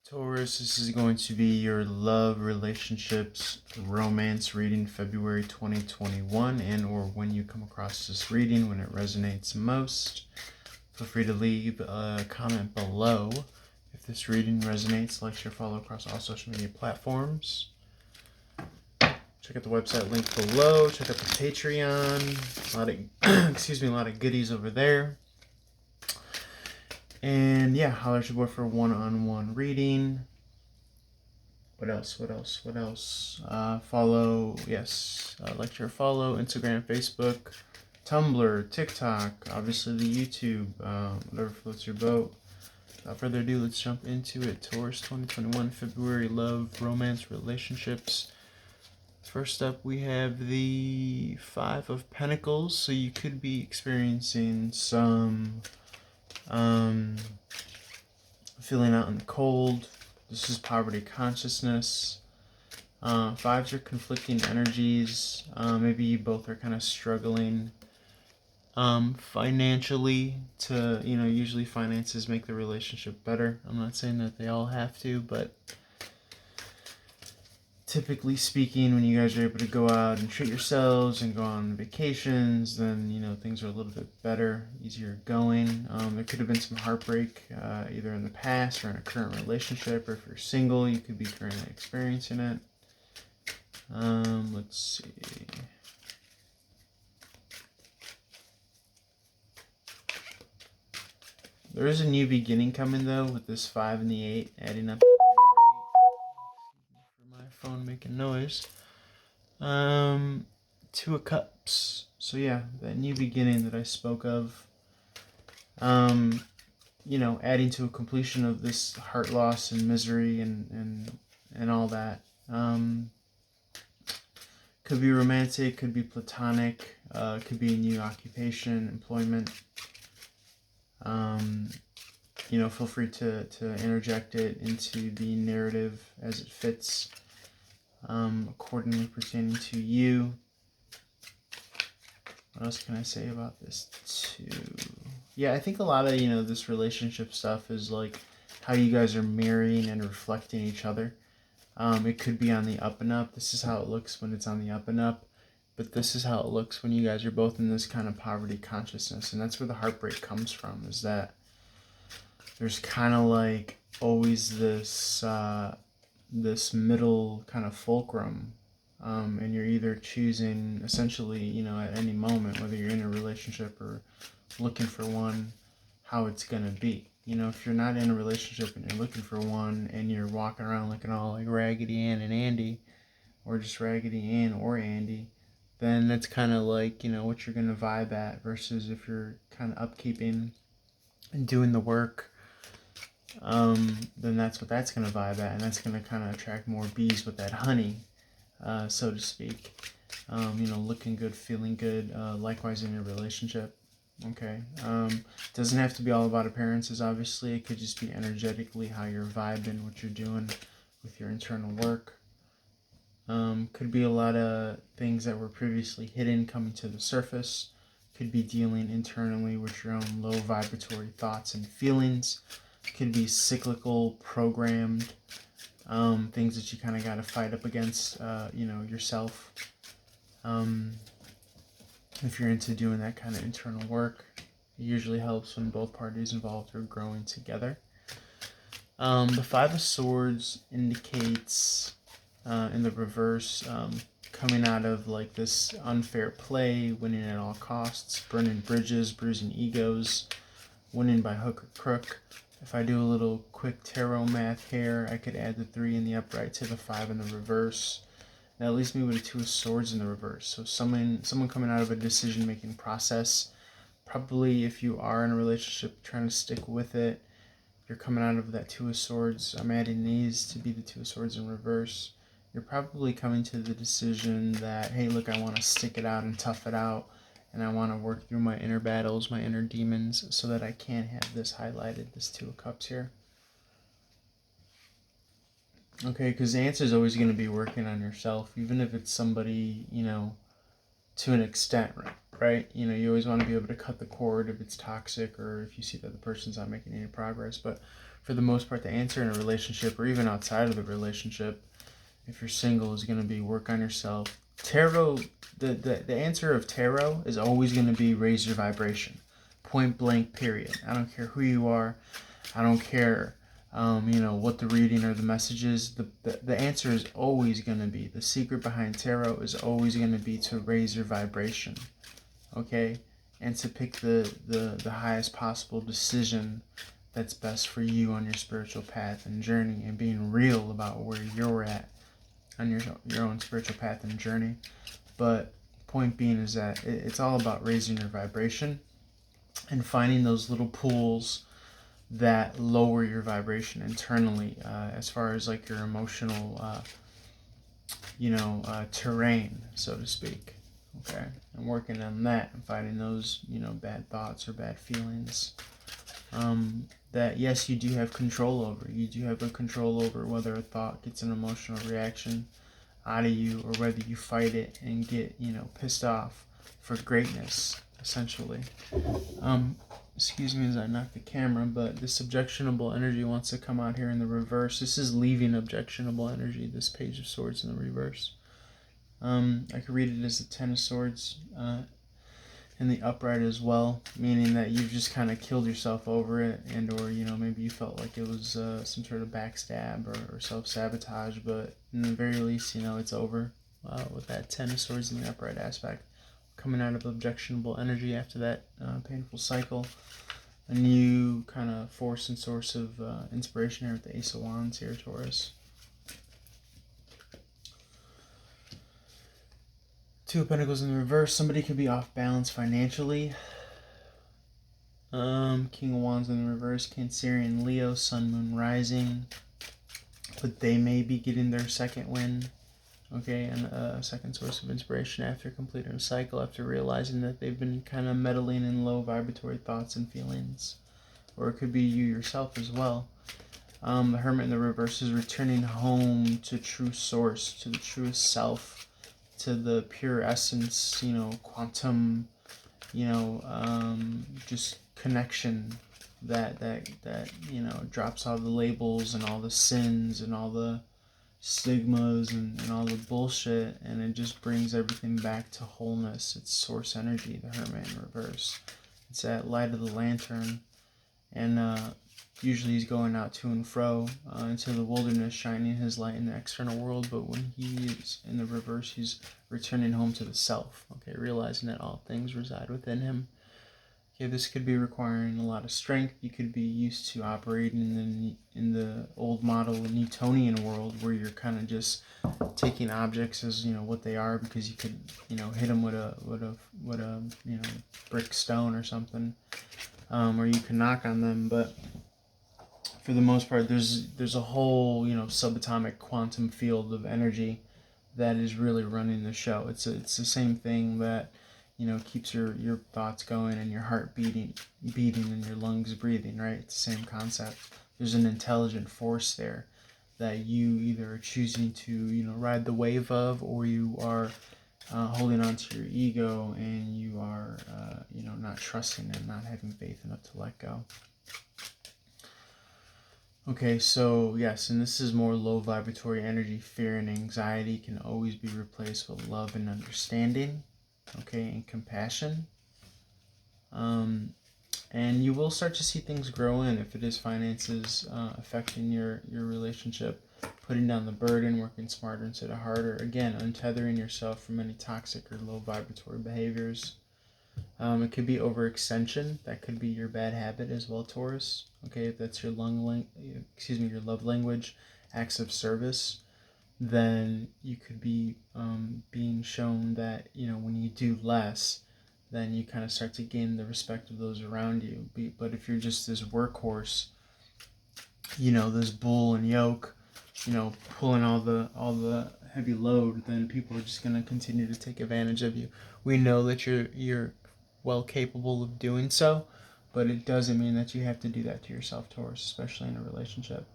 Taurus, this is going to be your love, relationships, romance reading February 2021, and or when you come across this reading, when it resonates most. Feel free to leave a comment below if this reading resonates. Like, share, follow across all social media platforms. Check out the website link below. Check out the Patreon. A lot of a lot of goodies over there. And yeah, holler at your boy for a one-on-one reading. What else? Follow, yes, like, share, follow, Instagram, Facebook, Tumblr, TikTok, obviously the YouTube, whatever floats your boat. Without further ado, let's jump into it. Taurus 2021, February, love, romance, relationships. First up, we have the Five of Pentacles. So you could be experiencing some feeling out in the cold. This is poverty consciousness. Fives are conflicting energies. Maybe you both are kind of struggling financially to, usually finances make the relationship better. I'm not saying that they all have to, but typically speaking, when you guys are able to go out and treat yourselves and go on vacations, then, things are a little bit better, easier going. There could have been some heartbreak, either in the past or in a current relationship, or if you're single, you could be currently experiencing it. Let's see. There is a new beginning coming, though, with this 5 and the 8 adding up. For my phone making noise. Two of Cups. So yeah, that new beginning that I spoke of. Adding to a completion of this heart loss and misery and all that. Could be romantic, could be platonic, could be a new occupation, employment. Feel free to interject it into the narrative as it fits, accordingly pertaining to you. What else can I say about this too? Yeah, I think a lot of, this relationship stuff is like how you guys are mirroring and reflecting each other. It could be on the up and up. This is how it looks when it's on the up and up. But this is how it looks when you guys are both in this kind of poverty consciousness. And that's where the heartbreak comes from, is that there's kind of like always this middle kind of fulcrum. And you're either choosing essentially, at any moment, whether you're in a relationship or looking for one, how it's going to be. If you're not in a relationship and you're looking for one and you're walking around looking all like Raggedy Ann and Andy, or just Raggedy Ann or Andy, then that's kind of like, what you're going to vibe at, versus if you're kind of upkeeping and doing the work, then that's what that's going to vibe at, and that's going to kind of attract more bees with that honey, so to speak. Looking good, feeling good, likewise in your relationship. Okay. Doesn't have to be all about appearances, obviously. It could just be energetically how you're vibing, what you're doing with your internal work. Could be a lot of things that were previously hidden coming to the surface. Could be dealing internally with your own low vibratory thoughts and feelings. Could be cyclical, programmed, things that you kind of got to fight up against, yourself. If you're into doing that kind of internal work, it usually helps when both parties involved are growing together. The Five of Swords indicates, in the reverse, coming out of like this unfair play, winning at all costs, burning bridges, bruising egos, winning by hook or crook. If I do a little quick tarot math here, I could add the 3 in the upright to the 5 in the reverse. That leaves me with a 2 of Swords in the reverse. So someone coming out of a decision-making process. Probably if you are in a relationship trying to stick with it, you're coming out of that 2 of Swords. I'm adding these to be the 2 of Swords in reverse. You're probably coming to the decision that, hey, look, I want to stick it out and tough it out, and I want to work through my inner battles, my inner demons, so that I can have this highlighted, this 2 of Cups here. Okay, because the answer is always going to be working on yourself, even if it's somebody, to an extent, right? You always want to be able to cut the cord if it's toxic or if you see that the person's not making any progress. But for the most part, the answer in a relationship or even outside of the relationship, if you're single, is going to be work on yourself. Tarot, the answer of tarot is always going to be raise your vibration. Point blank, period. I don't care who you are. I don't care, what the reading or the message is. The answer is always going to be, the secret behind tarot is always going to be to raise your vibration. Okay? And to pick the highest possible decision that's best for you on your spiritual path and journey, and being real about where you're at on your own spiritual path and journey. But point being is that it's all about raising your vibration and finding those little pools that lower your vibration internally, as far as like your emotional terrain, so to speak. Okay, and working on that and fighting those bad thoughts or bad feelings that, yes, you do have control over. You do have a control over whether a thought gets an emotional reaction out of you, or whether you fight it and get pissed off for greatness, essentially. Excuse me as I knock the camera, but this objectionable energy wants to come out here in the reverse. This is leaving objectionable energy, this Page of Swords in the reverse. I could read it as the Ten of Swords in the upright as well, meaning that you've just kind of killed yourself over it, and or maybe you felt like it was some sort of backstab or self-sabotage, but in the very least, it's over with that Ten of Swords in the upright aspect. Coming out of objectionable energy after that painful cycle. A new kind of force and source of inspiration here with the Ace of Wands here, Taurus. Two of Pentacles in the reverse. Somebody could be off balance financially. King of Wands in the reverse. Cancerian, Leo, Sun, Moon, Rising. But they may be getting their second win. Okay, and a second source of inspiration after completing a cycle, after realizing that they've been kind of meddling in low vibratory thoughts and feelings. Or it could be you yourself as well. The Hermit in the reverse is returning home to true source, to the truest self, to the pure essence, quantum, just connection that drops all the labels and all the sins and all the stigmas and all the bullshit, and it just brings everything back to wholeness. It's source energy, the Hermit in reverse. It's that light of the lantern, and usually he's going out to and fro into the wilderness, shining his light in the external world, but when he is in the reverse, he's returning home to the self, okay, realizing that all things reside within him. Okay, this could be requiring a lot of strength. You could be used to operating in the old model Newtonian world, where you're kind of just taking objects as what they are, because you could hit them with a brick, stone or something, or you can knock on them. But for the most part, there's a whole subatomic quantum field of energy that is really running the show. It's the same thing that keeps your thoughts going and your heart beating and your lungs breathing, right? It's the same concept. There's an intelligent force there that you either are choosing to ride the wave of, or you are holding on to your ego, and you are not trusting and not having faith enough to let go. Okay, so yes, and this is more low vibratory energy. Fear and anxiety can always be replaced with love and understanding, okay, and compassion. And you will start to see things grow in, if it is finances affecting your relationship. Putting down the burden, working smarter instead of harder. Again, untethering yourself from any toxic or low vibratory behaviors. It could be overextension. That could be your bad habit as well, Taurus. Okay, if that's your your love language, acts of service, then you could be being shown that when you do less, then you kind of start to gain the respect of those around you. But if you're just this workhorse, this bull and yoke, pulling all the heavy load, then people are just going to continue to take advantage of you. We know that you're well capable of doing so, but it doesn't mean that you have to do that to yourself, Taurus, especially in a relationship.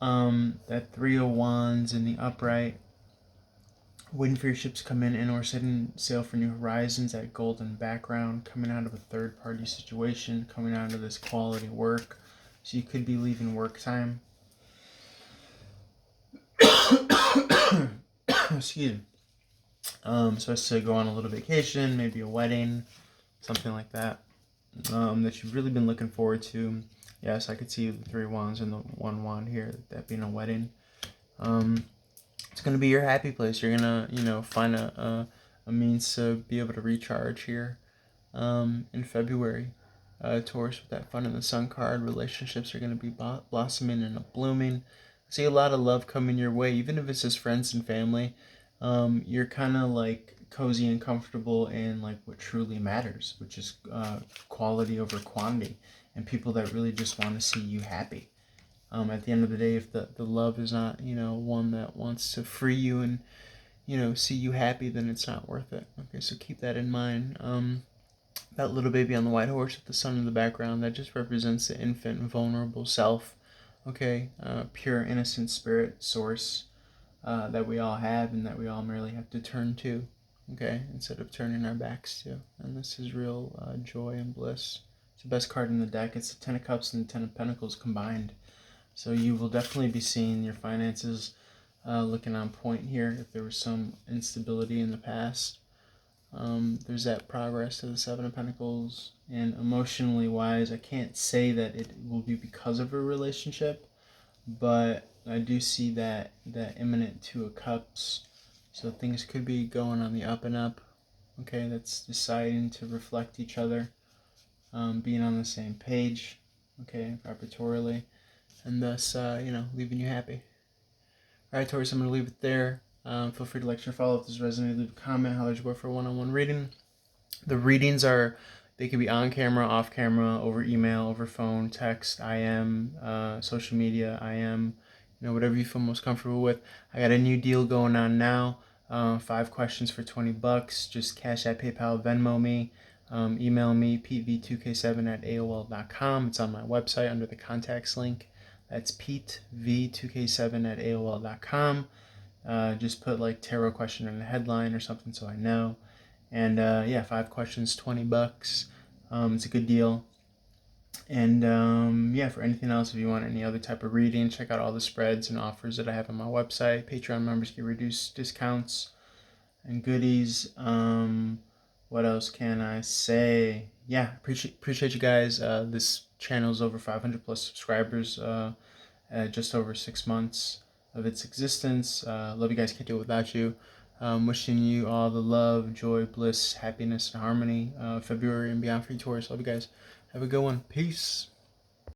That Three of Wands in the upright, waiting for your ships to come in or setting sail for new horizons. That golden background, coming out of a third party situation, coming out of this quality work, So you could be leaving work time. Excuse me. So as to go on a little vacation, maybe a wedding, something like that, that you've really been looking forward to. Yes, I could see the 3 wands and the 1 wand here, that being a wedding. It's going to be your happy place. You're going to, find a means to be able to recharge here in February. Taurus, with that Fun in the Sun card, relationships are going to be blossoming and blooming. I see a lot of love coming your way, even if it's just friends and family. You're kind of like cozy and comfortable in like what truly matters, which is quality over quantity, and people that really just want to see you happy. At the end of the day, if the love is not, one that wants to free you and, see you happy, then it's not worth it. Okay, so keep that in mind. That little baby on the white horse with the sun in the background, that just represents the infant, vulnerable self. Okay, pure, innocent spirit source that we all have and that we all merely have to turn to. Okay, instead of turning our backs to. And this is real joy and bliss. It's the best card in the deck. It's the Ten of Cups and the Ten of Pentacles combined. So you will definitely be seeing your finances looking on point here. If there was some instability in the past, there's that progress to the Seven of Pentacles. And emotionally wise, I can't say that it will be because of a relationship, but I do see that imminent Two of Cups. So things could be going on the up and up. Okay, that's deciding to reflect each other, being on the same page. Okay, vibratorily, and thus, leaving you happy. All right, Taurus, I'm going to leave it there. Feel free to like, share, follow if this resonated. Leave a comment. How did you go for a one-on-one reading? The readings they can be on camera, off camera, over email, over phone, text, IM, social media, IM, whatever you feel most comfortable with. I got a new deal going on now. 5 questions for $20. Just Cash App, PayPal, Venmo me. Email me, petv2k7@aol.com. It's on my website under the contacts link. That's petv2k7@aol.com. Just put like tarot question in the headline or something so I know. And 5 questions, $20. It's a good deal. And for anything else, if you want any other type of reading, check out all the spreads and offers that I have on my website. Patreon members get reduced discounts and goodies. What else can I say? Yeah, appreciate you guys. This channel is over 500 plus subscribers. Just over 6 months of its existence. Love you guys. Can't do it without you. Wishing you all the love, joy, bliss, happiness, and harmony. February and beyond for you, Taurus. Love you guys. Have a good one. Peace.